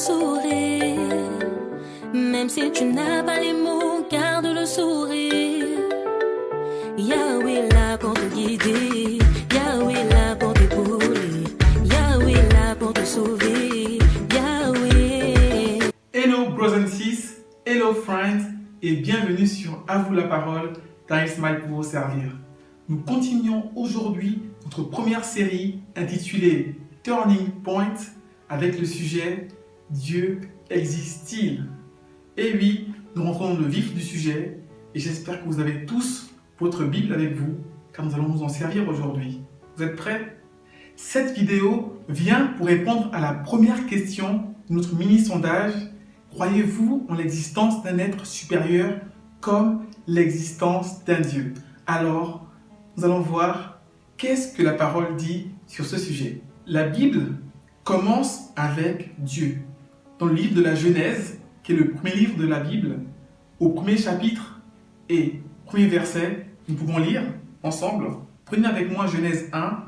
sourire. Même si tu n'as pas les mots, garde le sourire. Yahweh là pour te guider, Yahweh là pour t'épauler, Yahweh là pour te sauver, Yahweh. Hello brothers and sisters, hello friends et bienvenue sur À vous la parole, Time Smile pour vous servir. Nous continuons aujourd'hui notre première série intitulée Turning Point avec le sujet Dieu existe-t-il? Et oui, nous rentrons dans le vif du sujet et j'espère que vous avez tous votre Bible avec vous car nous allons nous en servir aujourd'hui. Vous êtes prêts? Cette vidéo vient pour répondre à la première question de notre mini-sondage. Croyez-vous en l'existence d'un être supérieur comme l'existence d'un Dieu? Alors, nous allons voir qu'est-ce que la parole dit sur ce sujet. La Bible commence avec Dieu. Dans le livre de la Genèse, qui est le premier livre de la Bible, au premier chapitre et premier verset, nous pouvons lire ensemble. Prenez avec moi Genèse 1,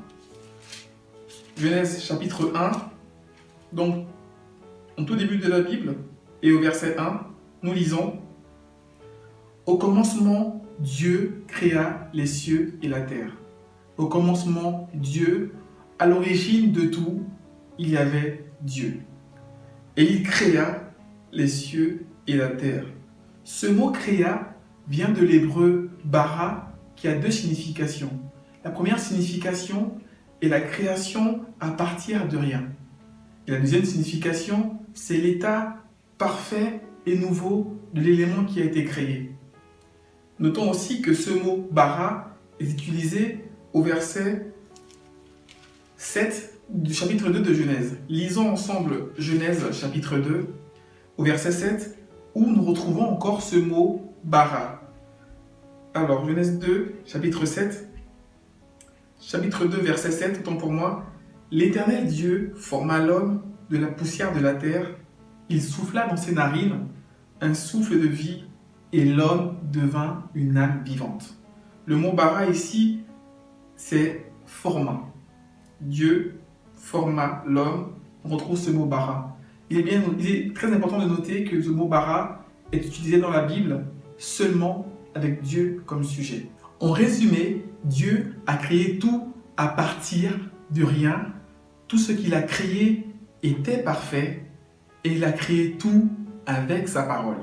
Genèse chapitre 1, donc au tout début de la Bible, et au verset 1, nous lisons « Au commencement, Dieu créa les cieux et la terre. Au commencement, Dieu, à l'origine de tout, il y avait Dieu. Et il créa les cieux et la terre. » Ce mot « créa » vient de l'hébreu « bara » qui a deux significations. La première signification est la création à partir de rien. Et la deuxième signification, c'est l'état parfait et nouveau de l'élément qui a été créé. Notons aussi que ce mot « bara » est utilisé au verset 7 du chapitre 2 de Genèse. Lisons ensemble Genèse chapitre 2 au verset 7 où nous retrouvons encore ce mot « bara ». Alors Genèse 2 chapitre 7, chapitre 2 verset 7, autant pour moi. « L'Éternel Dieu forma l'homme de la poussière de la terre. Il souffla dans ses narines un souffle de vie et l'homme devint une âme vivante. » Le mot bara ici, c'est forma. Dieu forma l'homme. On retrouve ce mot bara. Il est très important de noter que ce mot bara est utilisé dans la Bible seulement avec Dieu comme sujet. En résumé, Dieu a créé tout à partir de rien. Tout ce qu'il a créé était parfait et il a créé tout avec sa parole.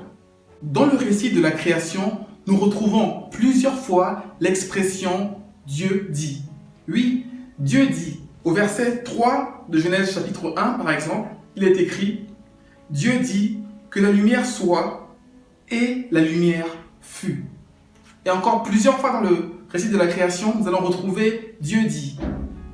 Dans le récit de la création, nous retrouvons plusieurs fois l'expression « Dieu dit ». Oui, Dieu dit. Au verset 3 de Genèse chapitre 1, par exemple, il est écrit « Dieu dit que la lumière soit et la lumière fut ». Et encore plusieurs fois dans le récit de la création, nous allons retrouver « Dieu dit ».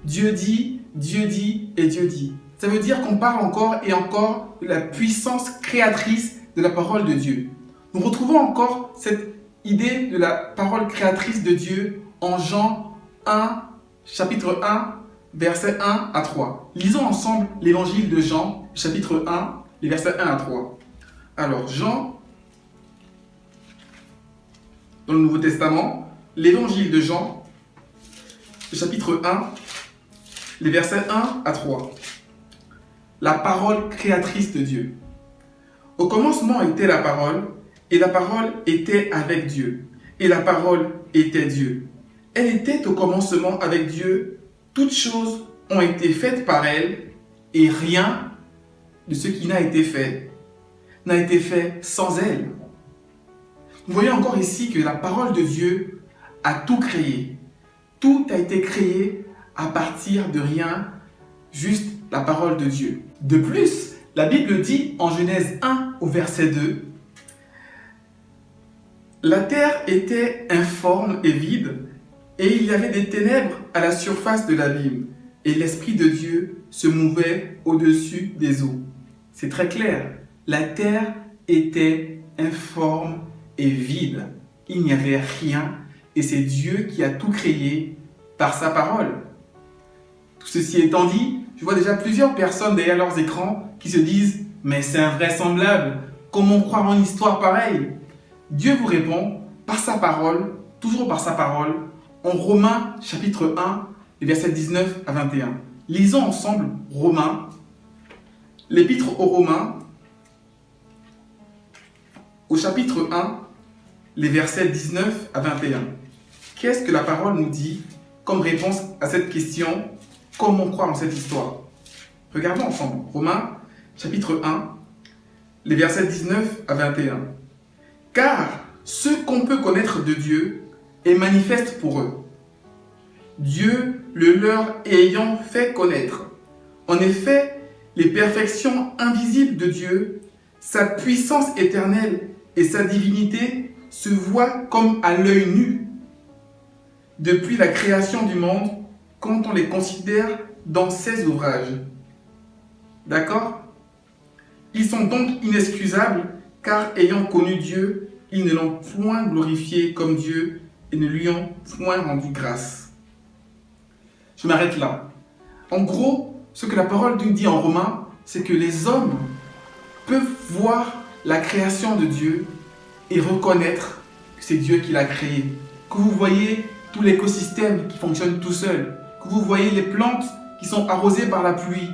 Dieu dit, Dieu dit et Dieu dit. Ça veut dire qu'on parle encore et encore de la puissance créatrice de la parole de Dieu. Nous retrouvons encore cette idée de la parole créatrice de Dieu en Jean 1, chapitre 1, versets 1 à 3. Lisons ensemble l'évangile de Jean, chapitre 1, les versets 1 à 3. Alors, Jean, dans le Nouveau Testament, l'évangile de Jean, chapitre 1, les versets 1 à 3. La parole créatrice de Dieu. Au commencement était la parole, et la parole était avec Dieu, et la parole était Dieu. Elle était au commencement avec Dieu, toutes choses ont été faites par elle, et rien de ce qui n'a été fait n'a été fait sans elle. Nous voyons encore ici que la parole de Dieu a tout créé. Tout a été créé à partir de rien, juste la parole de Dieu. De plus, la Bible dit en Genèse 1 au verset 2, « La terre était informe et vide, et il y avait des ténèbres à la surface de l'abîme, et l'Esprit de Dieu se mouvait au-dessus des eaux. » C'est très clair, la terre était informe et vide. Il n'y avait rien, et c'est Dieu qui a tout créé par sa parole. Tout ceci étant dit, je vois déjà plusieurs personnes derrière leurs écrans qui se disent « Mais c'est invraisemblable, comment croire en une histoire pareille ?» Dieu vous répond par sa parole, toujours par sa parole, en Romains chapitre 1, les versets 19 à 21. Lisons ensemble Romains, l'épître aux Romains, au chapitre 1, les versets 19 à 21. Qu'est-ce que la parole nous dit comme réponse à cette question? Comment croire en cette histoire? Regardons ensemble. Romains, chapitre 1, les versets 19 à 21. Car ce qu'on peut connaître de Dieu est manifeste pour eux, Dieu le leur ayant fait connaître. En effet, les perfections invisibles de Dieu, sa puissance éternelle et sa divinité se voient comme à l'œil nu depuis la création du monde quand on les considère dans ses ouvrages. D'accord? Ils sont donc inexcusables car ayant connu Dieu, ils ne l'ont point glorifié comme Dieu et ne lui ont point rendu grâce. Je m'arrête là. En gros, ce que la parole nous dit en Romains, c'est que les hommes peuvent voir la création de Dieu et reconnaître que c'est Dieu qui l'a créé. Que vous voyez tout l'écosystème qui fonctionne tout seul, que vous voyez les plantes qui sont arrosées par la pluie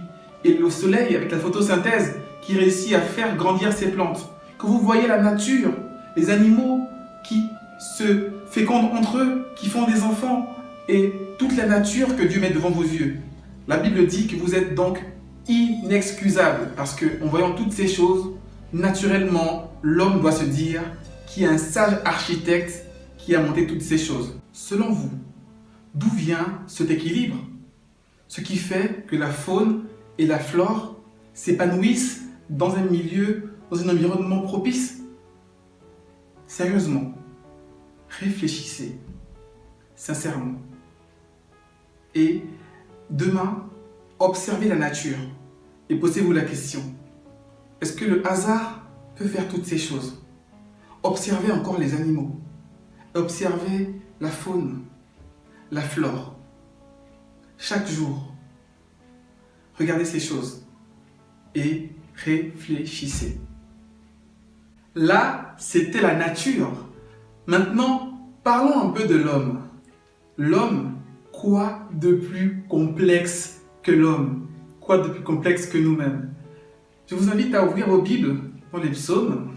et le soleil avec la photosynthèse qui réussit à faire grandir ces plantes, que vous voyez la nature, les animaux qui se fécondent entre eux, qui font des enfants et toute la nature que Dieu met devant vos yeux. La Bible dit que vous êtes donc inexcusables parce qu'en voyant toutes ces choses, naturellement, l'homme doit se dire qu'il y a un sage architecte qui a monté toutes ces choses. Selon vous, d'où vient cet équilibre? Ce qui fait que la faune et la flore s'épanouissent dans un milieu, dans un environnement propice? Sérieusement, réfléchissez, sincèrement. Et demain, observez la nature et posez-vous la question. Est-ce que le hasard peut faire toutes ces choses? Observez encore les animaux. Observez la faune, la flore. Chaque jour, regardez ces choses et réfléchissez. Là, c'était la nature. Maintenant, parlons un peu de l'homme. L'homme, quoi de plus complexe que l'homme? Quoi de plus complexe que nous-mêmes? Je vous invite à ouvrir vos Bibles dans les psaumes.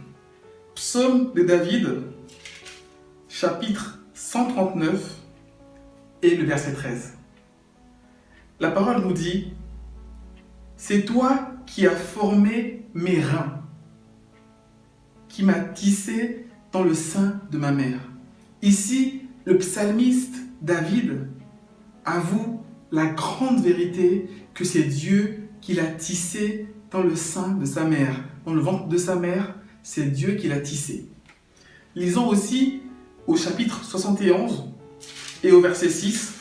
Psaume de David, chapitre 139 et le verset 13. La parole nous dit: c'est toi qui as formé mes reins, qui m'as tissé dans le sein de ma mère. Ici, le psalmiste David avoue la grande vérité que c'est Dieu qui l'a tissé dans le sein de sa mère. Dans le ventre de sa mère, c'est Dieu qui l'a tissé. Lisons aussi au chapitre 71 et au verset 6,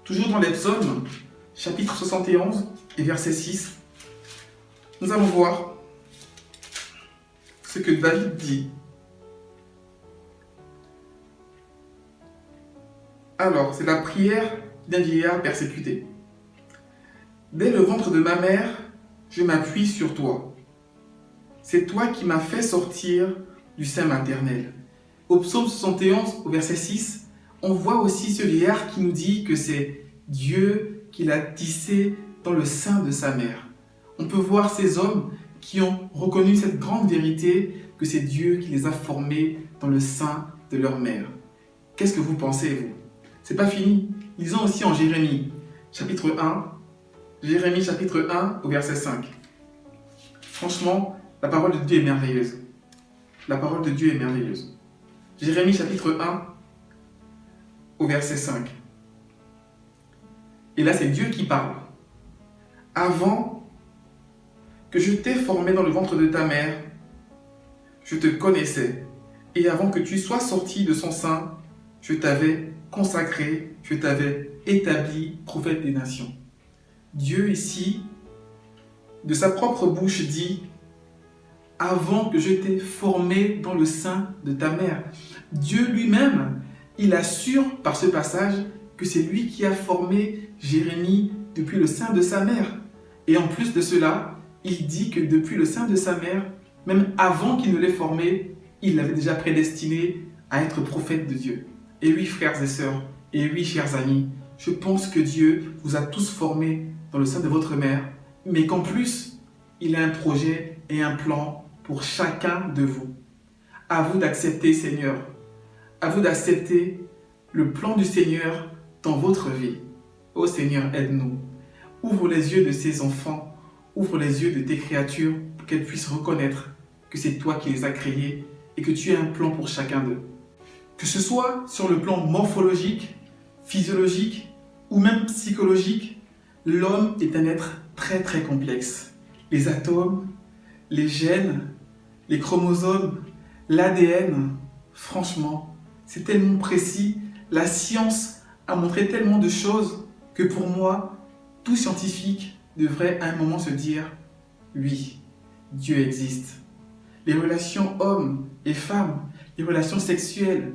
toujours dans les psaumes, chapitre 71 et verset 6, nous allons voir ce que David dit. Alors, c'est la prière d'un vieillard persécuté. Dès le ventre de ma mère, je m'appuie sur toi. C'est toi qui m'as fait sortir du sein maternel. Au psaume 71, au verset 6, on voit aussi ce vieillard qui nous dit que c'est Dieu qui l'a tissé dans le sein de sa mère. On peut voir ces hommes qui ont reconnu cette grande vérité que c'est Dieu qui les a formés dans le sein de leur mère. Qu'est-ce que vous pensez, vous? C'est pas fini. Lisons aussi en Jérémie, chapitre 1. Jérémie, chapitre 1, au verset 5. Franchement, la parole de Dieu est merveilleuse. La parole de Dieu est merveilleuse. Jérémie, chapitre 1, au verset 5. Et là, c'est Dieu qui parle. Avant que je t'ai formé dans le ventre de ta mère, je te connaissais. Et avant que tu sois sorti de son sein, je t'avais consacré, je t'avais établi prophète des nations. Dieu ici, de sa propre bouche, dit: avant que je t'ai formé dans le sein de ta mère. Dieu lui-même, il assure par ce passage que c'est lui qui a formé Jérémie depuis le sein de sa mère. Et en plus de cela, il dit que depuis le sein de sa mère, même avant qu'il ne l'ait formé, il l'avait déjà prédestiné à être prophète de Dieu. Et oui, frères et sœurs, et oui, chers amis, je pense que Dieu vous a tous formés dans le sein de votre mère, mais qu'en plus, il a un projet et un plan pour chacun de vous. À vous d'accepter, Seigneur. À vous d'accepter le plan du Seigneur dans votre vie. Ô Seigneur, aide-nous. Ouvre les yeux de ces enfants, ouvre les yeux de tes créatures pour qu'elles puissent reconnaître que c'est toi qui les as créées et que tu as un plan pour chacun d'eux. Que ce soit sur le plan morphologique, physiologique ou même psychologique, l'homme est un être très très complexe. Les atomes, les gènes, les chromosomes, l'ADN, franchement, c'est tellement précis. La science a montré tellement de choses que pour moi, tout scientifique devrait à un moment se dire « Oui, Dieu existe ». Les relations hommes et femmes, les relations sexuelles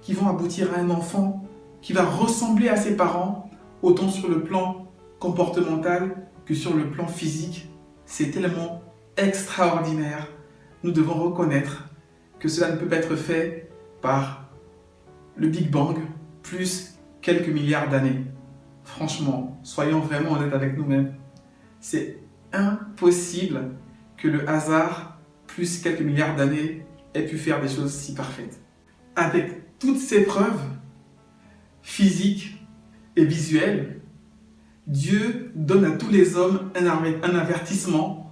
qui vont aboutir à un enfant qui va ressembler à ses parents, autant sur le plan comportemental que sur le plan physique, c'est tellement extraordinaire. Nous devons reconnaître que cela ne peut pas être fait par le Big Bang plus quelques milliards d'années. Franchement, soyons vraiment honnêtes avec nous-mêmes. C'est impossible que le hasard plus quelques milliards d'années ait pu faire des choses si parfaites. Avec toutes ces preuves physiques et visuelles, Dieu donne à tous les hommes un avertissement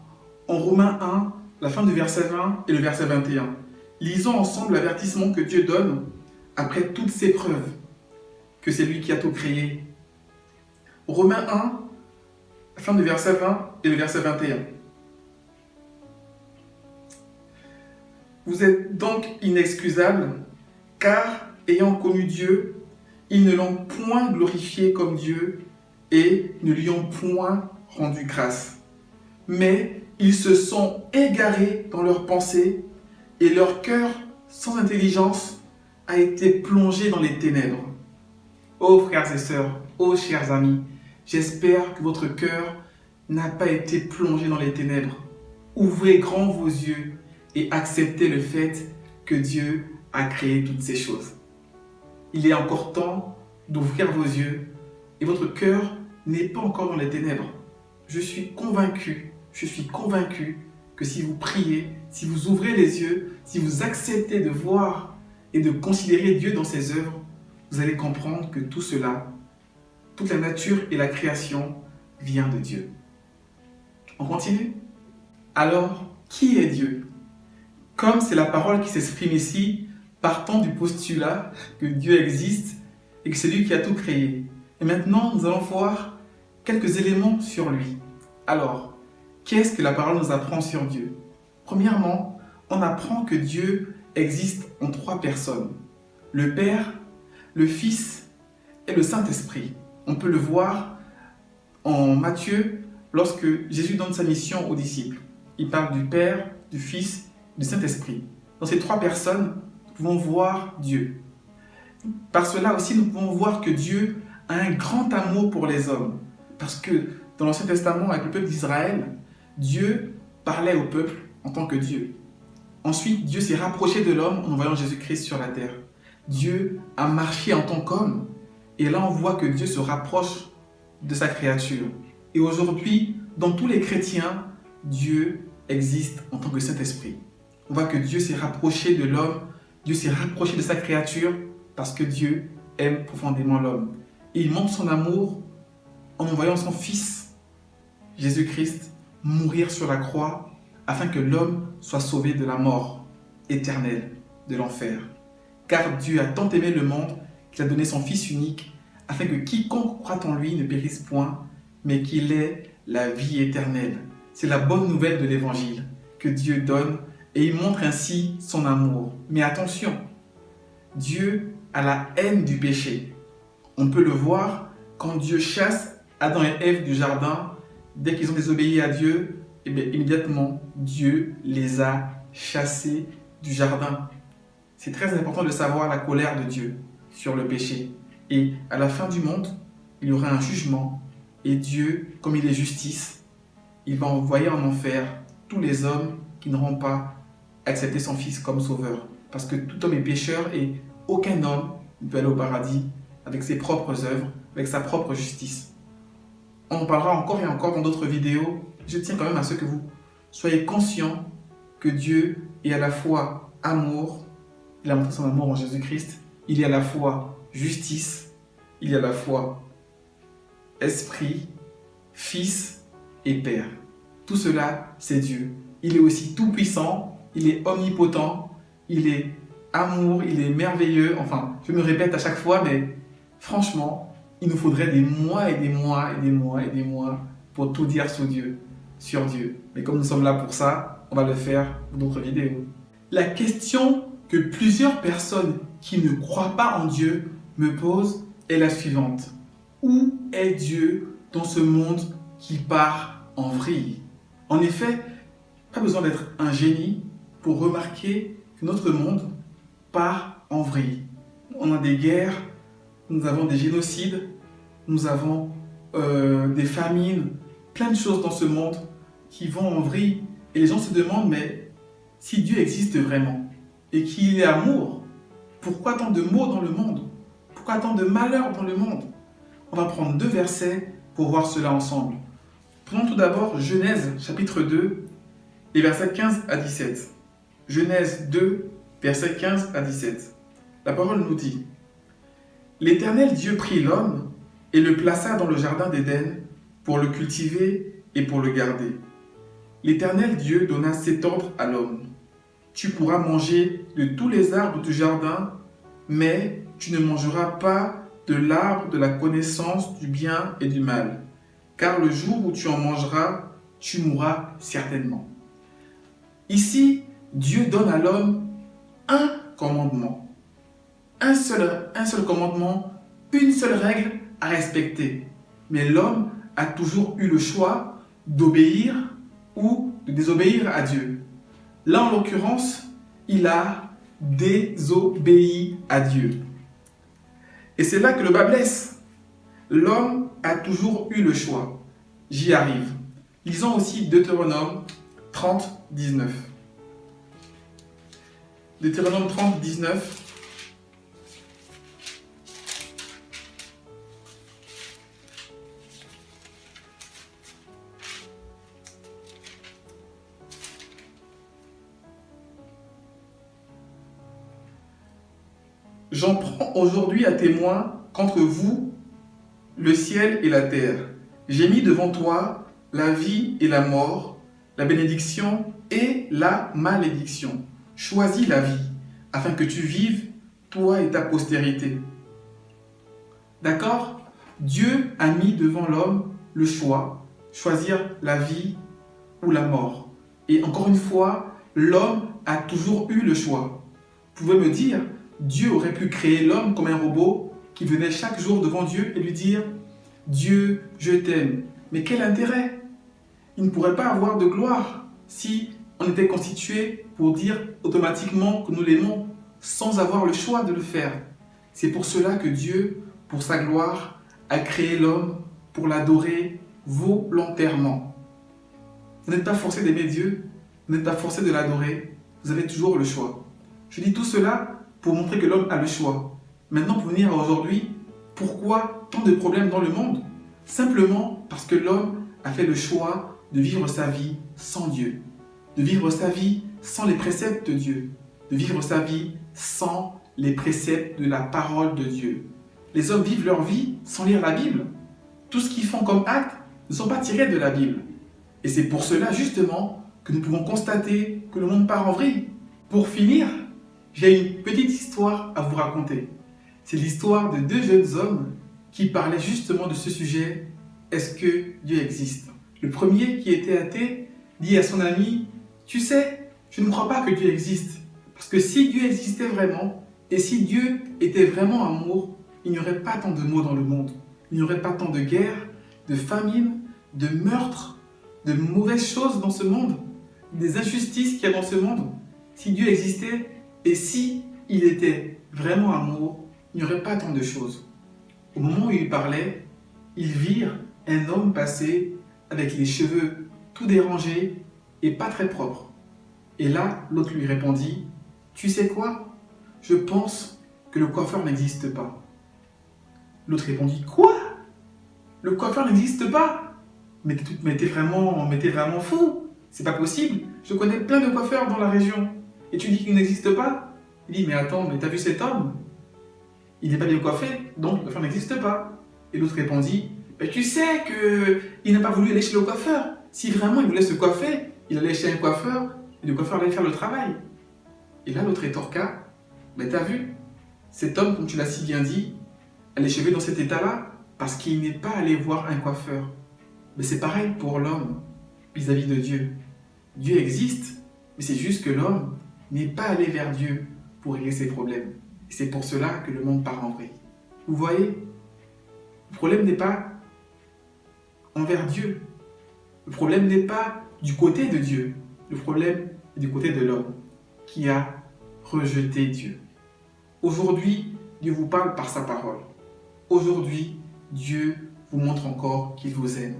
en Romains 1, la fin du verset 20 et le verset 21. Lisons ensemble l'avertissement que Dieu donne après toutes ces preuves que c'est lui qui a tout créé. Romains 1, la fin du verset 20 et le verset 21. Vous êtes donc inexcusables, car ayant connu Dieu, ils ne l'ont point glorifié comme Dieu et ne lui ont point rendu grâce. Mais ils se sont égarés dans leurs pensées et leur cœur sans intelligence a été plongé dans les ténèbres. Ô frères et sœurs, ô chers amis, j'espère que votre cœur n'a pas été plongé dans les ténèbres. Ouvrez grand vos yeux et acceptez le fait que Dieu a créé toutes ces choses. Il est encore temps d'ouvrir vos yeux et votre cœur n'est pas encore dans les ténèbres. Je suis convaincu que si vous priez, si vous ouvrez les yeux, si vous acceptez de voir et de considérer Dieu dans ses œuvres, vous allez comprendre que tout cela, toute la nature et la création vient de Dieu. On continue? Alors, qui est Dieu? Comme c'est la parole qui s'exprime ici, partant du postulat que Dieu existe et que c'est lui qui a tout créé. Et maintenant, nous allons voir quelques éléments sur lui. Alors, qu'est-ce que la parole nous apprend sur Dieu? Premièrement, on apprend que Dieu existe en 3 personnes. Le Père, le Fils et le Saint-Esprit. On peut le voir en Matthieu lorsque Jésus donne sa mission aux disciples. Il parle du Père, du Fils et du Saint-Esprit. Dans ces 3 personnes, nous pouvons voir Dieu. Par cela aussi, nous pouvons voir que Dieu a un grand amour pour les hommes. Parce que dans l'Ancien Testament, avec le peuple d'Israël, Dieu parlait au peuple en tant que Dieu. Ensuite, Dieu s'est rapproché de l'homme en envoyant Jésus-Christ sur la terre. Dieu a marché en tant qu'homme. Et là, on voit que Dieu se rapproche de sa créature. Et aujourd'hui, dans tous les chrétiens, Dieu existe en tant que Saint-Esprit. On voit que Dieu s'est rapproché de l'homme, Dieu s'est rapproché de sa créature parce que Dieu aime profondément l'homme. Et il montre son amour en envoyant son Fils, Jésus-Christ, mourir sur la croix afin que l'homme soit sauvé de la mort éternelle, de l'enfer. Car Dieu a tant aimé le monde qu'il a donné son Fils unique afin que quiconque croit en lui ne périsse point, mais qu'il ait la vie éternelle. C'est la bonne nouvelle de l'Évangile que Dieu donne et il montre ainsi son amour. Mais attention, Dieu a la haine du péché. On peut le voir quand Dieu chasse Adam et Ève du jardin. Dès qu'ils ont désobéi à Dieu, immédiatement, Dieu les a chassés du jardin. C'est très important de savoir la colère de Dieu sur le péché. Et à la fin du monde, il y aura un jugement. Et Dieu, comme il est justice, il va envoyer en enfer tous les hommes qui n'auront pas accepté son Fils comme sauveur. Parce que tout homme est pécheur et aucun homme ne peut aller au paradis avec ses propres œuvres, avec sa propre justice. On en parlera encore et encore dans d'autres vidéos. Je tiens quand même à ce que vous soyez conscients que Dieu est à la fois amour, il a montré son amour en Jésus-Christ, il est à la fois justice, il est à la fois esprit, fils et père. Tout cela, c'est Dieu. Il est aussi tout-puissant, il est omnipotent, il est amour, il est merveilleux. Enfin, je me répète à chaque fois, mais franchement, il nous faudrait des mois et des mois et des mois et des mois pour tout dire sur Dieu. Mais comme nous sommes là pour ça, on va le faire dans d'autres vidéos. La question que plusieurs personnes qui ne croient pas en Dieu me posent est la suivante. Où est Dieu dans ce monde qui part en vrille? En effet, pas besoin d'être un génie pour remarquer que notre monde part en vrille. On a des guerres, nous avons des génocides, nous avons des famines, plein de choses dans ce monde qui vont en vrille. Et les gens se demandent, mais si Dieu existe vraiment et qu'il est amour, pourquoi tant de maux dans le monde? Pourquoi tant de malheurs dans le monde? On va prendre 2 versets pour voir cela ensemble. Prenons tout d'abord Genèse chapitre 2, les versets 15 à 17. Genèse 2, versets 15 à 17. La parole nous dit: L'Éternel Dieu prit l'homme et le plaça dans le jardin d'Éden pour le cultiver et pour le garder. L'Éternel Dieu donna cet ordre à l'homme: Tu pourras manger de tous les arbres du jardin, mais tu ne mangeras pas de l'arbre de la connaissance du bien et du mal, car le jour où tu en mangeras, tu mourras certainement. Ici, Dieu donne à l'homme un commandement. Un seul commandement, une seule règle à respecter. Mais l'homme a toujours eu le choix d'obéir ou de désobéir à Dieu. Là, en l'occurrence, il a désobéi à Dieu. Et c'est là que le bas blesse. L'homme a toujours eu le choix. J'y arrive. Lisons aussi Deutéronome 30, 19. Deutéronome 30, 19. J'en prends aujourd'hui à témoin qu'entre vous, le ciel et la terre, j'ai mis devant toi la vie et la mort, la bénédiction et la malédiction. Choisis la vie, afin que tu vives, toi et ta postérité. D'accord? Dieu a mis devant l'homme le choix, choisir la vie ou la mort. Et encore une fois, l'homme a toujours eu le choix. Vous pouvez me dire, Dieu aurait pu créer l'homme comme un robot qui venait chaque jour devant Dieu et lui dire « Dieu, je t'aime ». Mais quel intérêt? Il ne pourrait pas avoir de gloire si on était constitué pour dire automatiquement que nous l'aimons sans avoir le choix de le faire. C'est pour cela que Dieu, pour sa gloire, a créé l'homme pour l'adorer volontairement. Vous n'êtes pas forcé d'aimer Dieu, vous n'êtes pas forcé de l'adorer, vous avez toujours le choix. Je dis tout cela pour montrer que l'homme a le choix. Maintenant, pour venir à aujourd'hui, pourquoi tant de problèmes dans le monde? Simplement parce que l'homme a fait le choix de vivre sa vie sans Dieu, de vivre sa vie sans les préceptes de Dieu, de vivre sa vie sans les préceptes de la parole de Dieu. Les hommes vivent leur vie sans lire la Bible. Tout ce qu'ils font comme actes ne sont pas tirés de la Bible. Et c'est pour cela justement que nous pouvons constater que le monde part en vrille. Pour finir, j'ai une petite histoire à vous raconter. C'est l'histoire de 2 jeunes hommes qui parlaient justement de ce sujet. Est-ce que Dieu existe? Le premier, qui était athée, dit à son ami: tu sais, je ne crois pas que Dieu existe. Parce que si Dieu existait vraiment, et si Dieu était vraiment amour, il n'y aurait pas tant de maux dans le monde. Il n'y aurait pas tant de guerres, de famines, de meurtres, de mauvaises choses dans ce monde, des injustices qu'il y a dans ce monde. Si Dieu existait, et si il était vraiment amour, il n'y aurait pas tant de choses. Au moment où il parlait, ils virent un homme passer avec les cheveux tout dérangés et pas très propres. Et là, l'autre lui répondit: tu sais quoi? Je pense que le coiffeur n'existe pas. L'autre répondit: quoi? Le coiffeur n'existe pas? Mais t'es vraiment fou. c'est pas possible. Je connais plein de coiffeurs dans la région. Et tu dis qu'il n'existe pas? Il dit, mais attends, mais t'as vu cet homme? Il n'est pas bien coiffé, donc le coiffeur n'existe pas. Et l'autre répondit, ben, tu sais qu'il n'a pas voulu aller chez le coiffeur. Si vraiment il voulait se coiffer, il allait chez un coiffeur et le coiffeur allait faire le travail. Et là, l'autre rétorqua, mais t'as vu, cet homme, comme tu l'as si bien dit, a les cheveux dans cet état-là parce qu'il n'est pas allé voir un coiffeur. Mais c'est pareil pour l'homme vis-à-vis de Dieu. Dieu existe, mais c'est juste que l'homme n'est pas allé vers Dieu pour régler ses problèmes. Et c'est pour cela que le monde part en vrille. Vous voyez, le problème n'est pas envers Dieu. Le problème n'est pas du côté de Dieu. Le problème est du côté de l'homme qui a rejeté Dieu. Aujourd'hui, Dieu vous parle par sa parole. Aujourd'hui, Dieu vous montre encore qu'il vous aime.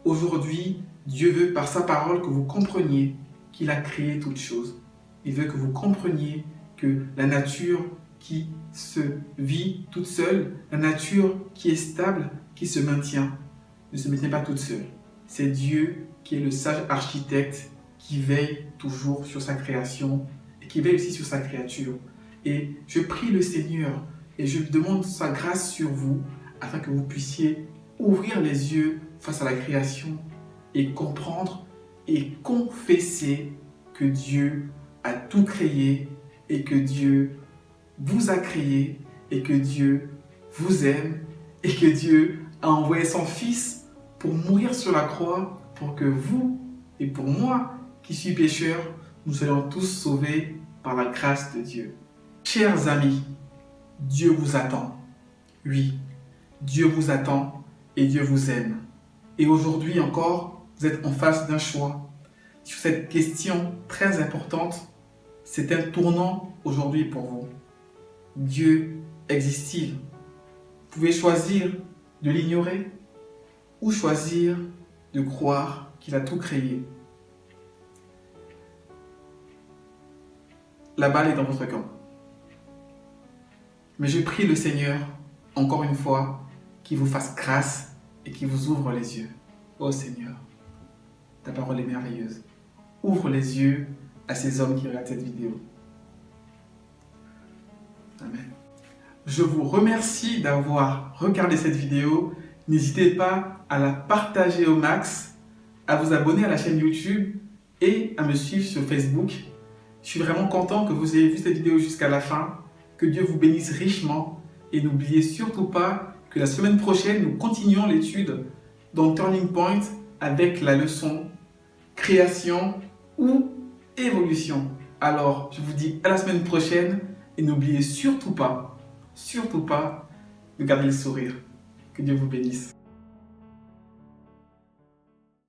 Aujourd'hui, Dieu veut par sa parole que vous compreniez qu'il a créé toutes choses. Il veut que vous compreniez que la nature qui se vit toute seule, la nature qui est stable, qui se maintient, ne se maintient pas toute seule. C'est Dieu qui est le sage architecte qui veille toujours sur sa création et qui veille aussi sur sa créature. Et je prie le Seigneur et je demande sa grâce sur vous afin que vous puissiez ouvrir les yeux face à la création et comprendre et confesser que Dieu a tout créé et que Dieu vous a créé et que Dieu vous aime et que Dieu a envoyé son Fils pour mourir sur la croix pour que vous et pour moi qui suis pécheur, nous soyons tous sauvés par la grâce de Dieu. Chers amis, Dieu vous attend. Oui, Dieu vous attend et Dieu vous aime. Et aujourd'hui encore, vous êtes en face d'un choix. Sur cette question très importante, c'est un tournant aujourd'hui pour vous. Dieu existe-t-il? Vous pouvez choisir de l'ignorer ou choisir de croire qu'il a tout créé. La balle est dans votre camp. Mais je prie le Seigneur, encore une fois, qu'il vous fasse grâce et qu'il vous ouvre les yeux. Oh Seigneur, ta parole est merveilleuse. Ouvre les yeux à ces hommes qui regardent cette vidéo. Amen. Je vous remercie d'avoir regardé cette vidéo. N'hésitez pas à la partager au max, à vous abonner à la chaîne YouTube et à me suivre sur Facebook. Je suis vraiment content que vous ayez vu cette vidéo jusqu'à la fin. Que Dieu vous bénisse richement et n'oubliez surtout pas que la semaine prochaine, nous continuons l'étude dans Turning Point avec la leçon création ou évolution. Alors, je vous dis à la semaine prochaine et n'oubliez surtout pas de garder le sourire. Que Dieu vous bénisse.